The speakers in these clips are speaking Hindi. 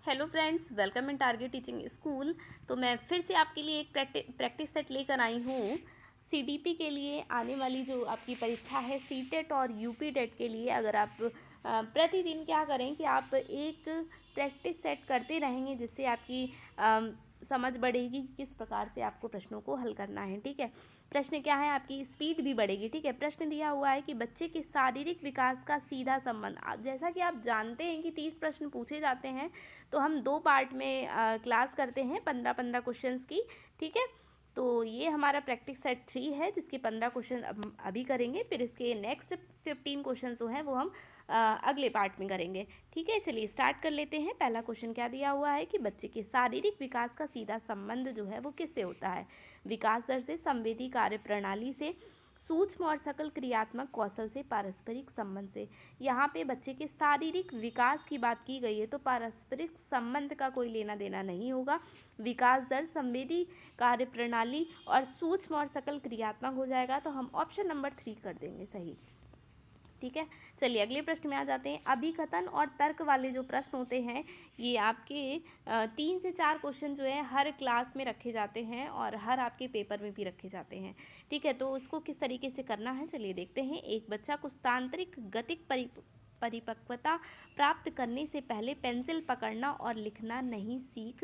Hello friends, welcome in target teaching school. तो मैं फिर से आपके लिए एक प्रैक्टिस सेट लेकर आई हूँ। सीडीपी के लिए आने वाली जो आपकी परीक्षा है सीटेट और यूपी टेट के लिए, अगर आप प्रतिदिन क्या करें कि आप एक प्रैक्टिस सेट करते रहेंगे, जिससे आपकी समझ बढ़ेगी कि किस प्रकार से आपको प्रश्नों को हल करना है। ठीक है, प्रश्न क्या है, आपकी स्पीड भी बढ़ेगी। ठीक है, प्रश्न दिया हुआ है कि बच्चे के शारीरिक विकास का सीधा संबंध। जैसा कि आप जानते हैं कि 30 प्रश्न पूछे जाते हैं, तो हम 2 पार्ट में क्लास करते हैं 15-15 क्वेश्चंस की। ठीक है, तो ये हमारा प्रैक्टिस सेट 3 है, जिसके 15 क्वेश्चन अभी करेंगे, फिर इसके नेक्स्ट 15 क्वेश्चन जो हैं वो हम अगले पार्ट में करेंगे। ठीक है, चलिए स्टार्ट कर लेते हैं। पहला क्वेश्चन क्या दिया हुआ है कि बच्चे के शारीरिक विकास का सीधा संबंध जो है वो किससे होता है? विकास दर से, संवेदी कार्य प्रणाली से, सूक्ष्म और सकल क्रियात्मक कौशल से, पारस्परिक संबंध से। यहाँ पे बच्चे के शारीरिक विकास की बात की गई है, तो पारस्परिक संबंध का कोई लेना देना नहीं होगा। विकास दर, संवेदी कार्य प्रणाली और सूक्ष्म और सकल क्रियात्मक हो जाएगा, तो हम ऑप्शन नंबर 3 कर देंगे सही। ठीक है, चलिए अगले प्रश्न में आ जाते हैं। अभिकथन और तर्क वाले जो प्रश्न होते हैं, ये आपके 3 से 4 क्वेश्चन जो है हर क्लास में रखे जाते हैं और हर आपके पेपर में भी रखे जाते हैं। ठीक है, तो उसको किस तरीके से करना है चलिए देखते हैं। एक बच्चा कुछ तांत्रिक गतिक परिपक्वता प्राप्त करने से पहले पेंसिल पकड़ना और लिखना नहीं सीख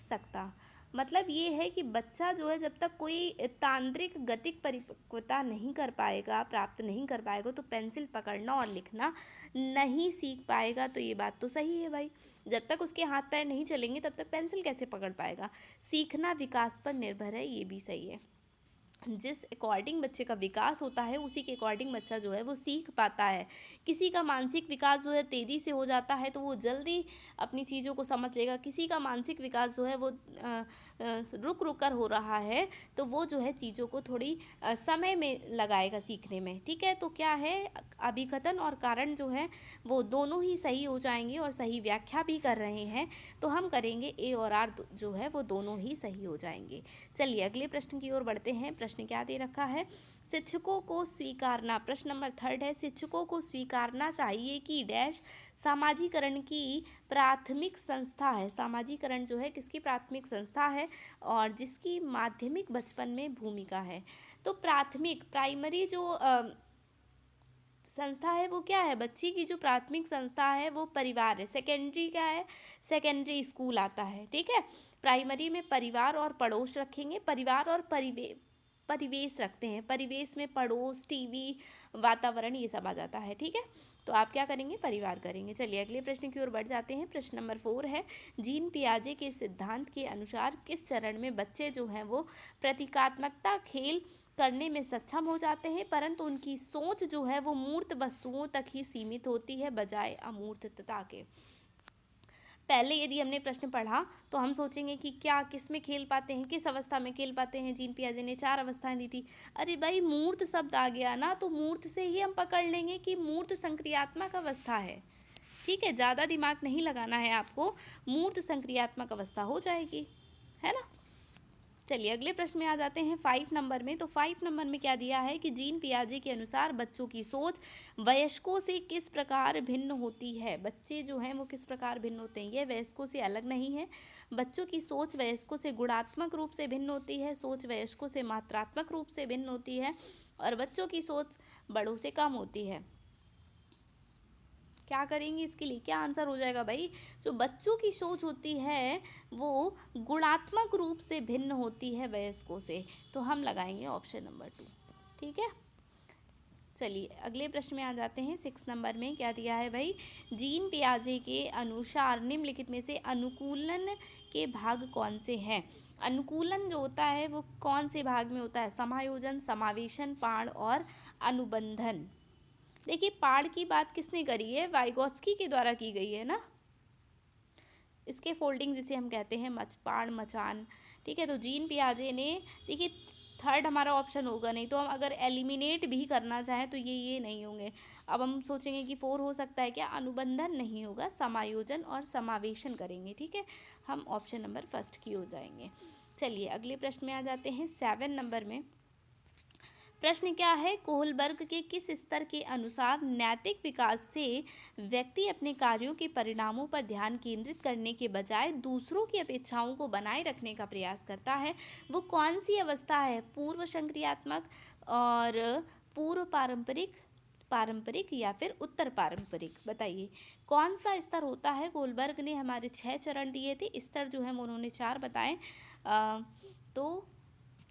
सकता। मतलब ये है कि बच्चा जो है जब तक कोई तांत्रिक गतिक परिपक्वता नहीं कर पाएगा, प्राप्त नहीं कर पाएगा, तो पेंसिल पकड़ना और लिखना नहीं सीख पाएगा। तो ये बात तो सही है भाई, जब तक उसके हाथ पैर नहीं चलेंगे तब तक पेंसिल कैसे पकड़ पाएगा? सीखना विकास पर निर्भर है, ये भी सही है। जिस अकॉर्डिंग बच्चे का विकास होता है उसी के अकॉर्डिंग बच्चा जो है वो सीख पाता है। किसी का मानसिक विकास जो है तेज़ी से हो जाता है तो वो जल्दी अपनी चीज़ों को समझ लेगा। किसी का मानसिक विकास जो है वो रुक रुक कर हो रहा है, तो वो जो है चीज़ों को थोड़ी समय में लगाएगा सीखने में। ठीक है, तो क्या है, अभिकथन और कारण जो है वो दोनों ही सही हो जाएंगे और सही व्याख्या भी कर रहे हैं, तो हम करेंगे ए और आर जो है वो दोनों ही सही हो जाएंगे। चलिए अगले प्रश्न की ओर बढ़ते हैं। प्रश्न क्या दे रखा है? शिक्षकों को स्वीकारना, प्रश्न नंबर 3 है, शिक्षकों को स्वीकारना चाहिए कि डैश सामाजिकरण की प्राथमिक संस्था है। सामाजिकरण जो है किसकी प्राथमिक संस्था है और जिसकी माध्यमिक बचपन में भूमिका है। तो प्राथमिक प्राइमरी जो संस्था है वो क्या है? बच्ची की जो प्राथमिक संस्था है वो परिवार है। सेकेंडरी क्या है? सेकेंडरी स्कूल आता है। ठीक है, प्राइमरी में परिवार और पड़ोस रखेंगे, परिवार और परिवेश रखते हैं। परिवेश में पड़ोस, टीवी, वातावरण, ये सब आ जाता है। ठीक है, तो आप क्या करेंगे? परिवार करेंगे। चलिए अगले प्रश्न की ओर बढ़ जाते हैं। प्रश्न नंबर 4 है, जीन पियाजे के सिद्धांत के अनुसार किस चरण में बच्चे जो हैं वो प्रतीकात्मकता खेल करने में सक्षम हो जाते हैं, परंतु उनकी सोच जो है वो मूर्त वस्तुओं तक ही सीमित होती है बजाय अमूर्तता के। पहले यदि हमने प्रश्न पढ़ा तो हम सोचेंगे कि क्या किस में खेल पाते हैं, किस अवस्था में खेल पाते हैं। जीन पियाजे ने 4 अवस्थाएं दी थी। अरे भाई, मूर्त शब्द आ गया ना, तो मूर्त से ही हम पकड़ लेंगे कि मूर्त संक्रियात्मक अवस्था है। ठीक है, ज़्यादा दिमाग नहीं लगाना है आपको, मूर्त संक्रियात्मक अवस्था हो जाएगी, है ना। चलिए अगले प्रश्न में आ जाते हैं 5 नंबर में। तो 5 नंबर में क्या दिया है कि जीन पियाजे के अनुसार बच्चों की सोच वयस्कों से किस प्रकार भिन्न होती है। बच्चे जो हैं वो किस प्रकार भिन्न होते हैं? ये वयस्कों से अलग नहीं है। बच्चों की सोच वयस्कों से गुणात्मक रूप से भिन्न होती है, सोच वयस्कों से मात्रात्मक रूप से भिन्न होती है, और बच्चों की सोच बड़ों से कम होती है। क्या करेंगे इसके लिए? क्या आंसर हो जाएगा भाई? जो बच्चों की सोच होती है वो गुणात्मक रूप से भिन्न होती है वयस्कों से, तो हम लगाएंगे ऑप्शन नंबर 2। ठीक है, चलिए अगले प्रश्न में आ जाते हैं। 6 नंबर में क्या दिया है भाई? जीन पियाजे के अनुसार निम्नलिखित में से अनुकूलन के भाग कौन से हैं? अनुकूलन जो होता है वो कौन से भाग में होता है? समायोजन, समावेशन, पाण और अनुबंधन। देखिए, पाड़ की बात किसने करी है? वाइगोत्स्की के द्वारा की गई है ना। इसके फोल्डिंग जिसे हम कहते हैं पाड़, मचान। ठीक है, तो जीन पियाजे ने, देखिए 3rd हमारा ऑप्शन होगा नहीं, तो हम अगर एलिमिनेट भी करना चाहें तो ये नहीं होंगे। अब हम सोचेंगे कि 4 हो सकता है क्या? अनुबंधन नहीं होगा, समायोजन और समावेशन करेंगे। ठीक है, हम ऑप्शन नंबर 1 की हो जाएंगे। चलिए अगले प्रश्न में आ जाते हैं 7 नंबर में। प्रश्न क्या है, कोहलबर्ग के किस स्तर के अनुसार नैतिक विकास से व्यक्ति अपने कार्यों के परिणामों पर ध्यान केंद्रित करने के बजाय दूसरों की अपेक्षाओं को बनाए रखने का प्रयास करता है? वो कौन सी अवस्था है? पूर्व संक्रियात्मक और पूर्व पारंपरिक, पारंपरिक या फिर उत्तर पारंपरिक? बताइए कौन सा स्तर होता है? कोहलबर्ग ने हमारे 6 चरण दिए थे, स्तर जो है उन्होंने 4 बताए। तो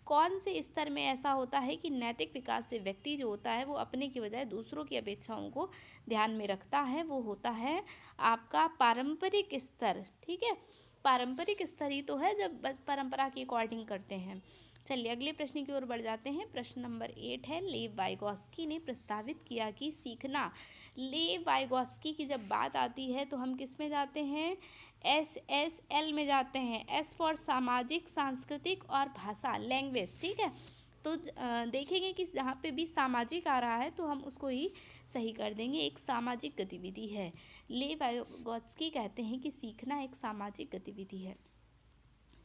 कौन से स्तर में ऐसा होता है कि नैतिक विकास से व्यक्ति जो होता है वो अपने की बजाय दूसरों की अपेक्षाओं को ध्यान में रखता है? वो होता है आपका पारंपरिक स्तर। ठीक है, पारंपरिक स्तर ही तो है जब परंपरा की अकॉर्डिंग करते हैं। चलिए अगले प्रश्न की ओर बढ़ जाते हैं। प्रश्न नंबर 8 है, लेव वाइगोस्की ने प्रस्तावित किया कि सीखना। लेव वाइगोस्की की जब बात आती है तो हम किस में जाते हैं? SSL में जाते हैं, S फॉर सामाजिक, सांस्कृतिक और भाषा, लैंग्वेज। ठीक है, तो देखेंगे कि जहाँ पे भी सामाजिक आ रहा है तो हम उसको ही सही कर देंगे, एक सामाजिक गतिविधि है। लेव वाइगोत्स्की कहते हैं कि सीखना एक सामाजिक गतिविधि है।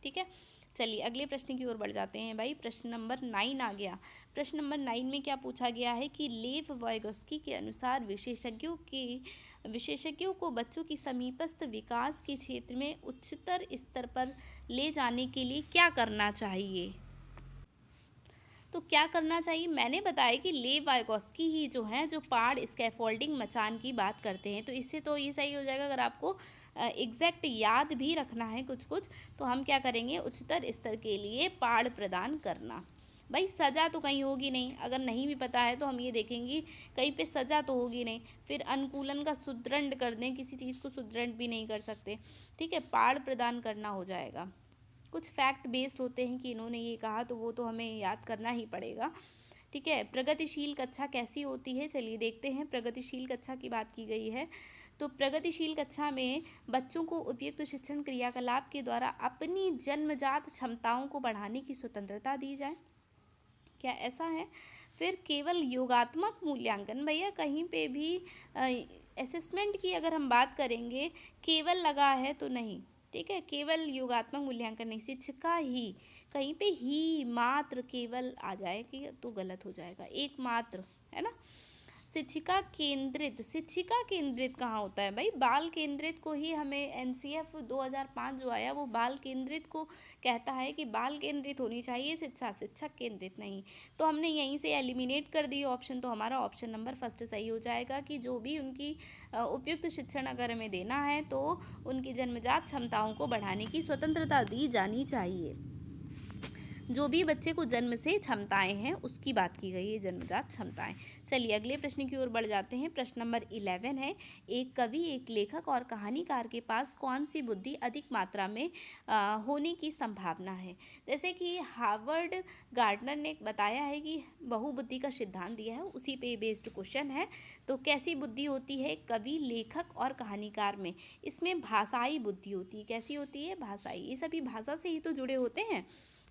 ठीक है, चलिए अगले प्रश्न की ओर बढ़ जाते हैं भाई। प्रश्न नंबर 9 आ गया। प्रश्न नंबर 9 में क्या पूछा गया है कि लेव वाइगोत्स्की के अनुसार विशेषज्ञों को बच्चों की समीपस्थ विकास के क्षेत्र में उच्चतर स्तर पर ले जाने के लिए क्या करना चाहिए? तो क्या करना चाहिए? मैंने बताया कि लेव वाइगोस्की ही जो हैं जो पाड़ स्कैफोल्डिंग मचान की बात करते हैं। तो इससे तो ये सही हो जाएगा। अगर आपको एग्जैक्ट याद भी रखना है कुछ कुछ, तो हम क्या करेंगे? उच्चतर स्तर के लिए पाड़ प्रदान करना। भाई सज़ा तो कहीं होगी नहीं, अगर नहीं भी पता है तो हम ये देखेंगे कहीं पे सज़ा तो होगी नहीं। फिर अनुकूलन का सुदृढ़ कर दें, किसी चीज़ को सुदृढ़ भी नहीं कर सकते। ठीक है, पाड़ प्रदान करना हो जाएगा। कुछ फैक्ट बेस्ड होते हैं कि इन्होंने ये कहा, तो वो तो हमें याद करना ही पड़ेगा। ठीक है, प्रगतिशील कक्षा कैसी होती है? चलिए देखते हैं। प्रगतिशील कक्षा की बात की गई है, तो प्रगतिशील कक्षा में बच्चों को उपयुक्त शिक्षण क्रियाकलाप के द्वारा अपनी जन्मजात क्षमताओं को बढ़ाने की स्वतंत्रता दी जाए। क्या ऐसा है? फिर केवल योगात्मक मूल्यांकन, भैया कहीं पे भी असेसमेंट की अगर हम बात करेंगे केवल लगा है तो नहीं। ठीक है, केवल योगात्मक मूल्यांकन नहीं, शिक्षिका ही, कहीं पे ही मात्र केवल आ जाए कि तो गलत हो जाएगा, एकमात्र, है ना। शिक्षिका केंद्रित कहाँ होता है भाई? बाल केंद्रित को ही हमें NCF 2005 जो आया वो बाल केंद्रित को कहता है कि बाल केंद्रित होनी चाहिए शिक्षा, शिक्षक केंद्रित नहीं। तो हमने यहीं से एलिमिनेट कर दी ऑप्शन, तो हमारा ऑप्शन नंबर फर्स्ट सही हो जाएगा कि जो भी उनकी उपयुक्त शिक्षण अगर हमें देना है तो उनकी जन्मजात क्षमताओं को बढ़ाने की स्वतंत्रता दी जानी चाहिए। जो भी बच्चे को जन्म से क्षमताएं हैं उसकी बात की गई है, जन्मजात क्षमताएं। चलिए अगले प्रश्न की ओर बढ़ जाते हैं। प्रश्न नंबर 11 है, एक कवि, एक लेखक और कहानीकार के पास कौन सी बुद्धि अधिक मात्रा में होने की संभावना है? जैसे कि हार्वर्ड गार्डनर ने बताया है कि बहुबुद्धि का सिद्धांत दिया है, उसी पे बेस्ड क्वेश्चन है। तो कैसी बुद्धि होती है कवि, लेखक और कहानीकार में? इसमें भाषाई बुद्धि होती है। कैसी होती है? भाषाई। ये सभी भाषा से ही तो जुड़े होते हैं।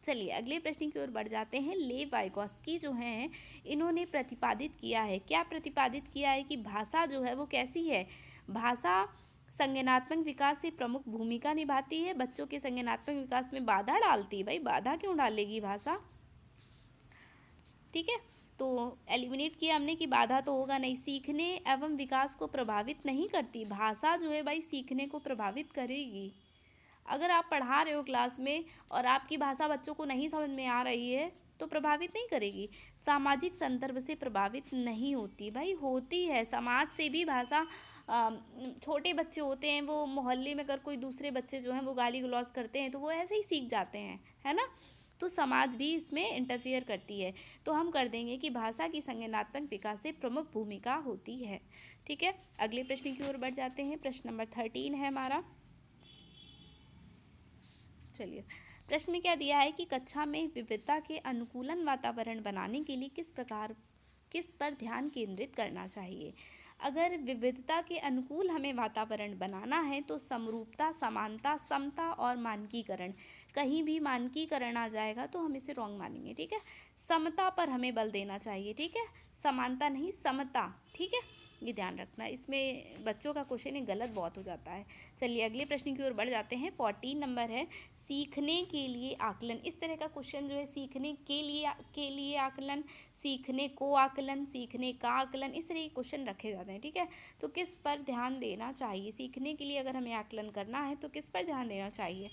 चलिए अगले प्रश्न की ओर बढ़ जाते हैं। लेव वाइगोस्की जो हैं इन्होंने प्रतिपादित किया है, क्या प्रतिपादित किया है कि भाषा जो है वो कैसी है? भाषा संज्ञानात्मक विकास से प्रमुख भूमिका निभाती है, बच्चों के संज्ञानात्मक विकास में बाधा डालती है। भाई बाधा क्यों डालेगी भाषा? ठीक है, तो एलिमिनेट किया हमने कि बाधा तो होगा नहीं। सीखने एवं विकास को प्रभावित नहीं करती। भाषा जो है भाई सीखने को प्रभावित करेगी। अगर आप पढ़ा रहे हो क्लास में और आपकी भाषा बच्चों को नहीं समझ में आ रही है तो प्रभावित नहीं करेगी। सामाजिक संदर्भ से प्रभावित नहीं होती। भाई होती है, समाज से भी भाषा। छोटे बच्चे होते हैं, वो मोहल्ले में अगर कोई दूसरे बच्चे जो हैं वो गाली गलौज करते हैं तो वो ऐसे ही सीख जाते हैं, है ना। तो समाज भी इसमें इंटरफियर करती है। तो हम कर देंगे कि भाषा की संज्ञानात्मक विकास से प्रमुख भूमिका होती है। ठीक है, अगले प्रश्न की ओर बढ़ जाते हैं। प्रश्न नंबर 13 है हमारा। चलिए प्रश्न में क्या दिया है कि कक्षा में विविधता के अनुकूलन वातावरण बनाने के लिए किस पर ध्यान केंद्रित करना चाहिए? अगर विविधता के अनुकूल हमें वातावरण बनाना है तो समरूपता, समानता, समता और मानकीकरण। कहीं भी मानकीकरण आ जाएगा तो हम इसे रॉन्ग मानेंगे। ठीक है, समता पर हमें बल देना चाहिए। ठीक है, समानता नहीं, समता। ठीक है, ये ध्यान रखना, इसमें बच्चों का क्वेश्चन गलत बहुत हो जाता है। चलिए अगले प्रश्न की ओर बढ़ जाते हैं। 14 नंबर है, सीखने के लिए आकलन। इस तरह का क्वेश्चन जो है, सीखने के लिए आकलन, सीखने को आकलन, सीखने का आकलन, इस तरह के क्वेश्चन रखे जाते हैं। ठीक है, तो किस पर ध्यान देना चाहिए सीखने के लिए? अगर हमें आकलन करना है तो किस पर ध्यान देना चाहिए?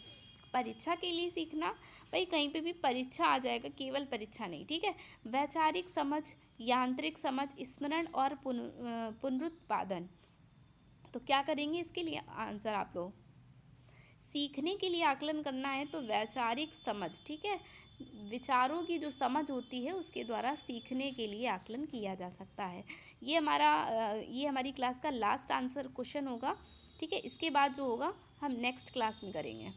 परीक्षा के लिए सीखना, भाई कहीं पे भी परीक्षा आ जाएगा, केवल परीक्षा नहीं। ठीक है, वैचारिक समझ, यांत्रिक समझ, स्मरण और पुनरुत्पादन। तो क्या करेंगे इसके लिए आंसर आप लोग? सीखने के लिए आकलन करना है तो वैचारिक समझ, ठीक है, विचारों की जो समझ होती है उसके द्वारा सीखने के लिए आकलन किया जा सकता है। ये हमारी क्लास का लास्ट आंसर क्वेश्चन होगा। ठीक है, इसके बाद जो होगा हम नेक्स्ट क्लास में करेंगे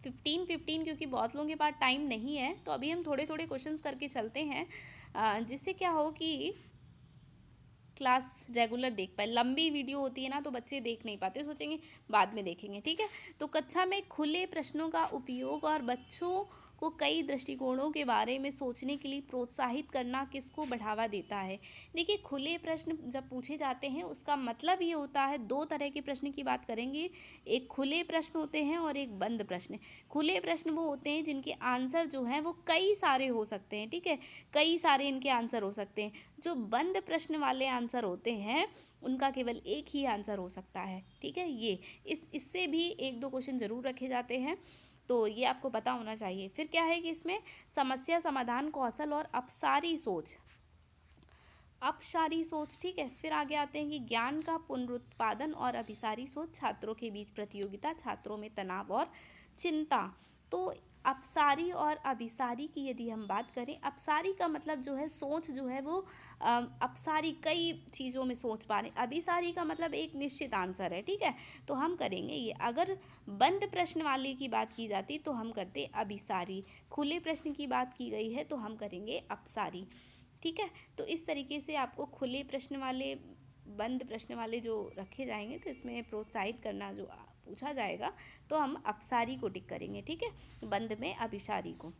15 क्योंकि बहुत लोगों के पास टाइम नहीं है, तो अभी हम थोड़े थोड़े क्वेश्चंस करके चलते हैं, जिससे क्या हो कि क्लास रेगुलर देख पाए। लंबी वीडियो होती है ना तो बच्चे देख नहीं पाते, सोचेंगे बाद में देखेंगे। ठीक है, तो कक्षा में खुले प्रश्नों का उपयोग और बच्चों को कई दृष्टिकोणों के बारे में सोचने के लिए प्रोत्साहित करना किसको बढ़ावा देता है? देखिए, खुले प्रश्न जब पूछे जाते हैं उसका मतलब ये होता है, दो तरह के प्रश्न की बात करेंगे। एक खुले प्रश्न होते हैं और एक बंद प्रश्न। खुले प्रश्न वो होते हैं जिनके आंसर जो हैं वो कई सारे हो सकते हैं। ठीक है, कई सारे इनके आंसर हो सकते हैं। जो बंद प्रश्न वाले आंसर होते हैं उनका केवल एक ही आंसर हो सकता है। ठीक है, ये इससे भी एक दो क्वेश्चन जरूर रखे जाते हैं, तो ये आपको पता होना चाहिए। फिर क्या है कि इसमें समस्या समाधान कौशल और अपसारी सोच, अपसारी सोच। ठीक है, फिर आगे आते हैं कि ज्ञान का पुनरुत्पादन और अभिसारी सोच, छात्रों के बीच प्रतियोगिता, छात्रों में तनाव और चिंता। तो अपसारी और अभिसारी की यदि हम बात करें, अपसारी का मतलब जो है सोच जो है वो अपसारी कई चीज़ों में सोच पा रहे, अभिसारी का मतलब एक निश्चित आंसर है। ठीक है, तो हम करेंगे ये। अगर बंद प्रश्न वाले की बात की जाती तो हम करते अभिसारी, खुले प्रश्न की बात की गई है तो हम करेंगे अपसारी। ठीक है, तो इस तरीके से आपको खुले प्रश्न वाले, बंद प्रश्न वाले जो रखे जाएंगे तो इसमें प्रोत्साहित करना जो पूछा जाएगा तो हम अपसारी को टिक करेंगे। ठीक है, बंद में अभिसारी को।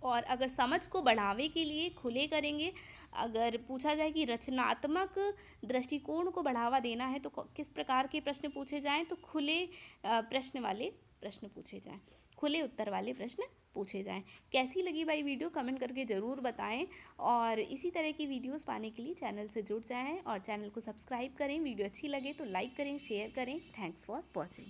और अगर समझ को बढ़ावे के लिए खुले करेंगे। अगर पूछा जाए कि रचनात्मक दृष्टिकोण को बढ़ावा देना है तो किस प्रकार के प्रश्न पूछे जाएं, तो खुले प्रश्न वाले प्रश्न पूछे जाएं, खुले उत्तर वाले प्रश्न पूछे जाएं। कैसी लगी भाई वीडियो कमेंट करके ज़रूर बताएं, और इसी तरह की वीडियोस पाने के लिए चैनल से जुड़ जाएं और चैनल को सब्सक्राइब करें। वीडियो अच्छी लगे तो लाइक करें, शेयर करें। Thanks for watching.